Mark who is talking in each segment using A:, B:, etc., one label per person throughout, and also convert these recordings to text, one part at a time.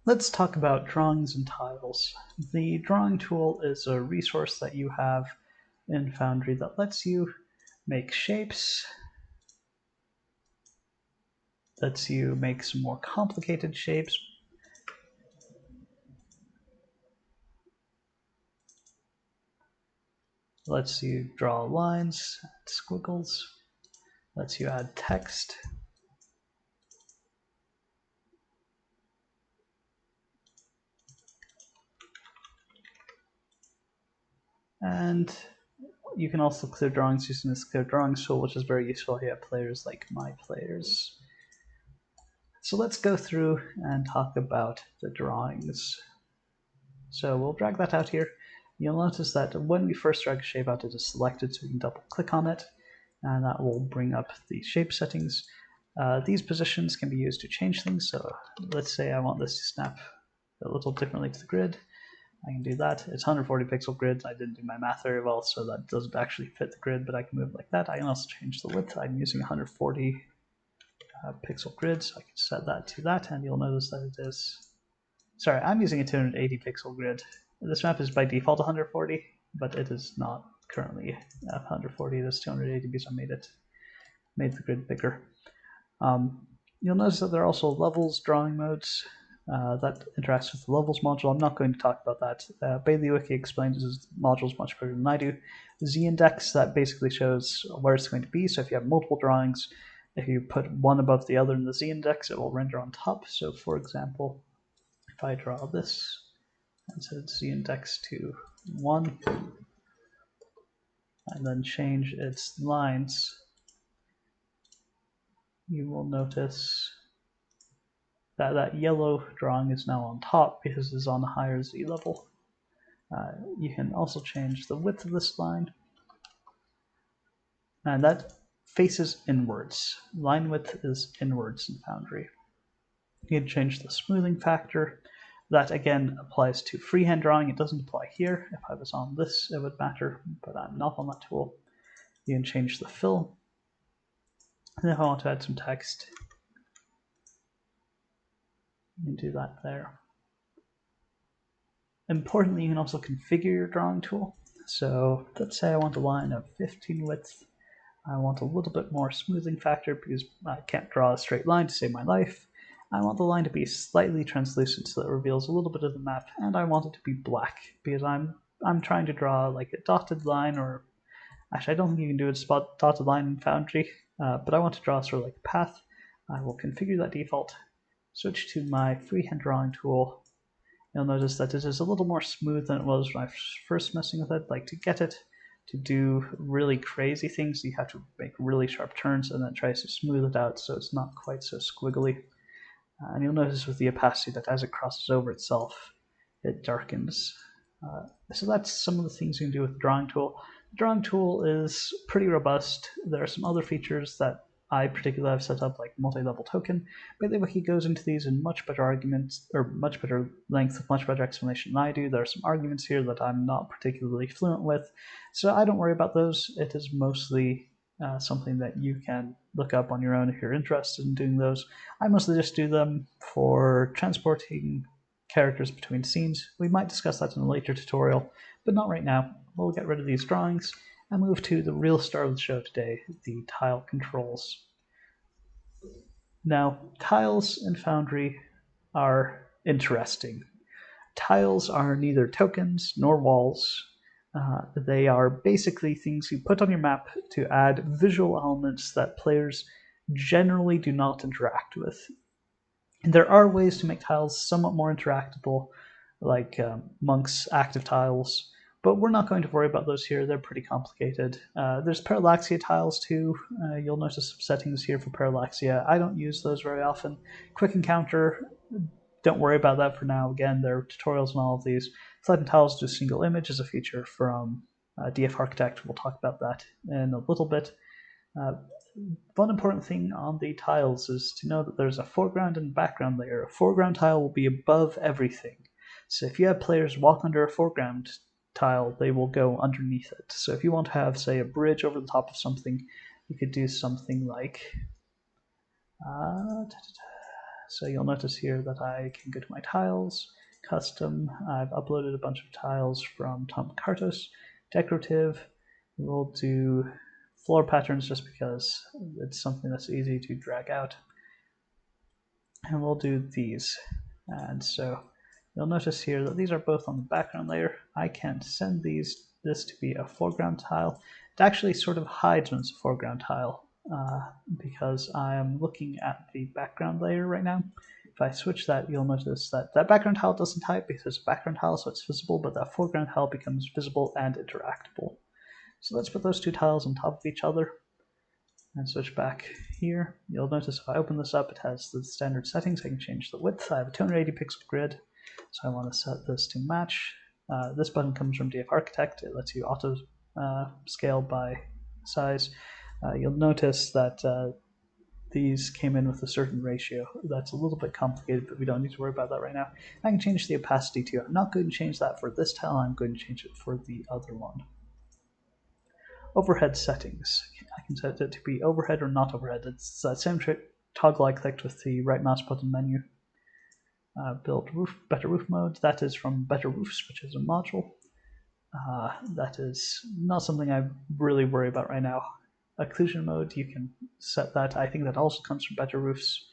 A: Let's talk about drawings and tiles. The drawing tool is a resource that you have in Foundry that lets you make shapes, lets you make some more complicated shapes, lets you draw lines, squiggles, lets you add text. And you can also clear drawings using this clear drawings tool, which is very useful if you have players like my players. So let's go through and talk about the drawings. So we'll drag that out here. You'll notice that when we first drag a shape out, it is selected, so we can double click on it, and that will bring up the shape settings. These positions can be used to change things. So let's say I want this to snap a little differently to the grid. I can do that. It's 140 pixel grid. I didn't do my math very well, so that doesn't actually fit the grid, but I can move like that. I can also change the width. I'm using 140 pixel grid, so I can set that to that, and you'll notice that it is... Sorry, I'm using a 280 pixel grid. This map is by default 140, but it is not currently at 140. It is 280 because I made the grid bigger. You'll notice that there are also levels drawing modes that interacts with the levels module. I'm not going to talk about that. Bailey Wiki explains these modules much better than I do. Z-index, that basically shows where it's going to be. So if you have multiple drawings, if you put one above the other in the Z-index, it will render on top. So for example, if I draw this and set Z-index to 1, and then change its lines, you will notice that that yellow drawing is now on top because it's on a higher Z level. You can also change the width of this line, and that faces inwards. Line width is inwards in Foundry. You can change the smoothing factor. That again applies to freehand drawing. It doesn't apply here. If I was on this, it would matter, but I'm not on that tool. You can change the fill. And if I want to add some text, you can do that there. Importantly, you can also configure your drawing tool. So let's say I want a line of 15 width. I want a little bit more smoothing factor because I can't draw a straight line to save my life. I want the line to be slightly translucent so that it reveals a little bit of the map, and I want it to be black because I'm trying to draw like a dotted line, or actually I don't think you can do a dotted line in Foundry, but I want to draw sort of like a path. I will configure that default, switch to my freehand drawing tool. You'll notice that it is a little more smooth than it was when I was first messing with it. Like to get it to do really crazy things, you have to make really sharp turns, and then tries to smooth it out so it's not quite so squiggly. And you'll notice with the opacity that as it crosses over itself, it darkens. So that's some of the things you can do with the drawing tool. The drawing tool is pretty robust. There are some other features that I particularly have set up, like multi-level token. BaileyWiki goes into these in much better arguments, or much better length, with much better explanation than I do. There are some arguments here that I'm not particularly fluent with, so I don't worry about those. It is mostly something that you can look up on your own if you're interested in doing those. I mostly just do them for transporting characters between scenes. We might discuss that in a later tutorial, but not right now. We'll get rid of these drawings and move to the real star of the show today, the tile controls. Now, tiles in Foundry are interesting. Tiles are neither tokens nor walls. They are basically things you put on your map to add visual elements that players generally do not interact with. And there are ways to make tiles somewhat more interactable, like Monk's active tiles, but we're not going to worry about those here. They're pretty complicated. There's Parallaxia Tiles too. You'll notice some settings here for Parallaxia. I don't use those very often. Quick Encounter, don't worry about that for now. Again, there are tutorials on all of these. Flatten Tiles to a single image is a feature from DF Architect. We'll talk about that in a little bit. One important thing on the tiles is to know that there's a foreground and background layer. A foreground tile will be above everything. So if you have players walk under a foreground tile, they will go underneath it. So if you want to have, say, a bridge over the top of something, you could do something like So you'll notice here that I can go to my tiles, custom. I've uploaded a bunch of tiles from Tom Cartos, decorative. We'll do floor patterns just because it's something that's easy to drag out. And we'll do these. And so you'll notice here that these are both on the background layer. I can send this to be a foreground tile. It actually sort of hides when it's a foreground tile because I am looking at the background layer right now. If I switch that, you'll notice that that background tile doesn't hide because it's a background tile, so it's visible, but that foreground tile becomes visible and interactable. So let's put those two tiles on top of each other and switch back here. You'll notice if I open this up, it has the standard settings. I can change the width. I have a 280 pixel grid, so I want to set this to match. This button comes from DF Architect. It lets you auto scale by size. You'll notice that these came in with a certain ratio. That's a little bit complicated, but we don't need to worry about that right now. I can change the opacity too. I'm not going to change that for this tile. I'm going to change it for the other one. Overhead settings. I can set it to be overhead or not overhead. It's that same toggle I clicked with the right mouse button menu. Build roof, better roof mode. That is from Better Roofs, which is a module. That is not something I really worry about right now. Occlusion mode, you can set that. I think that also comes from Better Roofs.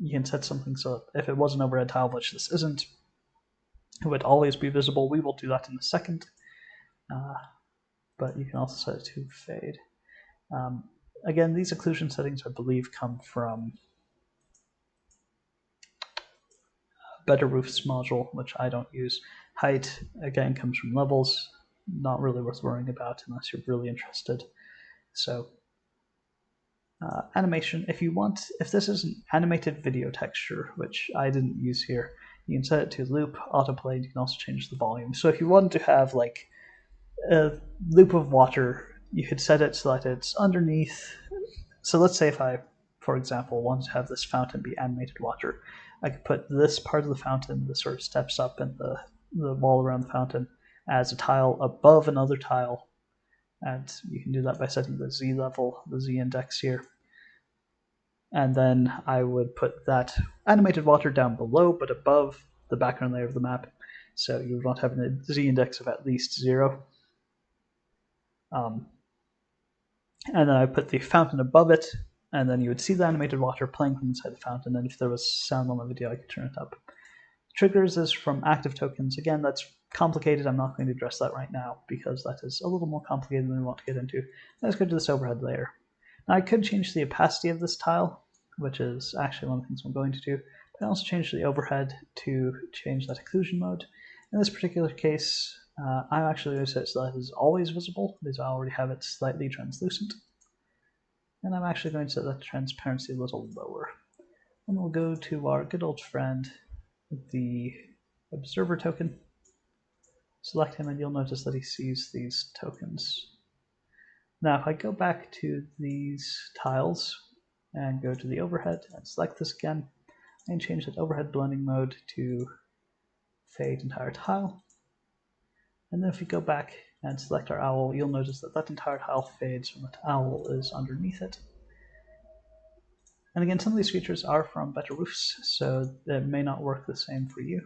A: You can set something so if it was an overhead tile, which this isn't, it would always be visible. We will do that in a second. But you can also set it to fade. Again, these occlusion settings, I believe, come from Better Roofs module, which I don't use. Height, again, comes from levels. Not really worth worrying about unless you're really interested. So animation, if this is an animated video texture, which I didn't use here, you can set it to loop, autoplay, and you can also change the volume. So if you wanted to have like a loop of water, you could set it so that it's underneath. So let's say if I, for example, want to have this fountain be animated water, I could put this part of the fountain, the sort of steps up and the wall around the fountain, as a tile above another tile. And you can do that by setting the Z level, the Z index here. And then I would put that animated water down below, but above the background layer of the map. So you would want to have a Z index of at least 0. And then I put the fountain above it, and then you would see the animated water playing from inside the fountain, and if there was sound on the video, I could turn it up. Triggers is from active tokens. Again, that's complicated. I'm not going to address that right now because that is a little more complicated than we want to get into. Let's go to this overhead layer. Now I could change the opacity of this tile, which is actually one of the things I'm going to do. But I also change the overhead to change that occlusion mode. In this particular case, I'm actually going to set it so that it is always visible because I already have it slightly translucent. And I'm actually going to set that transparency a little lower. And we'll go to our good old friend, the observer token. Select him and you'll notice that he sees these tokens. Now if I go back to these tiles and go to the overhead and select this again, I can change that overhead blending mode to fade entire tile. And then if we go back and select our owl, you'll notice that that entire tile fades when the owl is underneath it. And again, some of these features are from Better Roofs, so it may not work the same for you.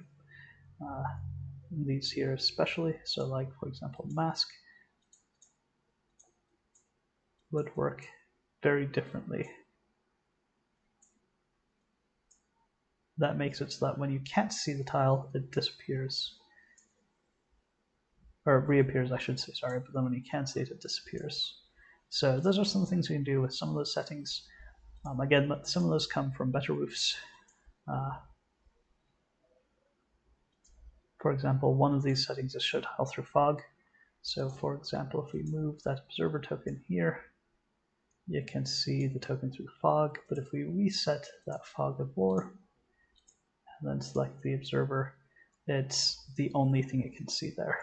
A: These here especially, so like for example mask would work very differently. That makes it so that when you can't see the tile, it disappears. Or reappears, I should say, sorry, but then when you can see it, it disappears. So those are some of the things we can do with some of those settings. Again, some of those come from Better Roofs. For example, one of these settings is show tile through fog. So for example, if we move that observer token here, you can see the token through the fog, but if we reset that fog of war and then select the observer, it's the only thing it can see there.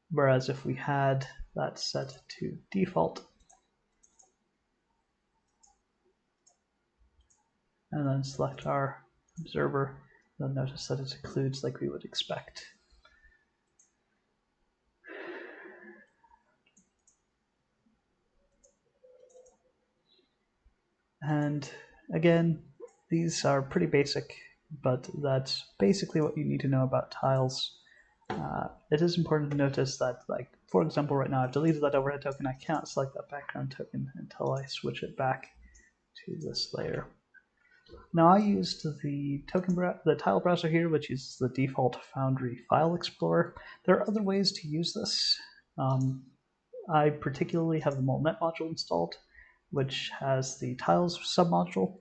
A: Whereas if we had that set to default, and then select our observer, you'll notice that it occludes like we would expect. And again, these are pretty basic, but that's basically what you need to know about tiles. It is important to notice that, like, for example, right now I've deleted that overhead token. I can't select that background token until I switch it back to this layer. Now I used the tile browser here, which is the default Foundry file explorer. There are other ways to use this. I particularly have the MoleNet module installed, which has the tiles submodule.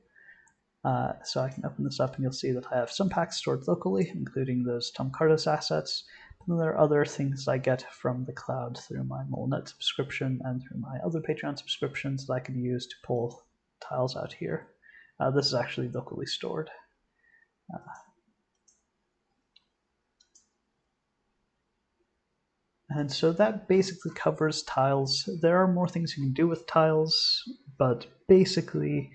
A: So I can open this up and you'll see that I have some packs stored locally, including those Tom Cardos assets. But then there are other things I get from the cloud through my MoleNet subscription and through my other Patreon subscriptions that I can use to pull tiles out here. This is actually locally stored. And so that basically covers tiles. There are more things you can do with tiles, but basically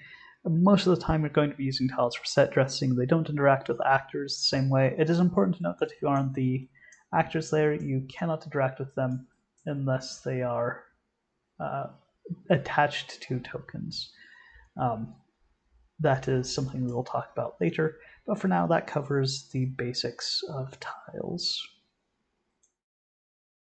A: most of the time you're going to be using tiles for set dressing. They don't interact with actors the same way. It is important to note that if you are on the actors layer, you cannot interact with them unless they are attached to tokens. That is something we will talk about later, but for now that covers the basics of tiles.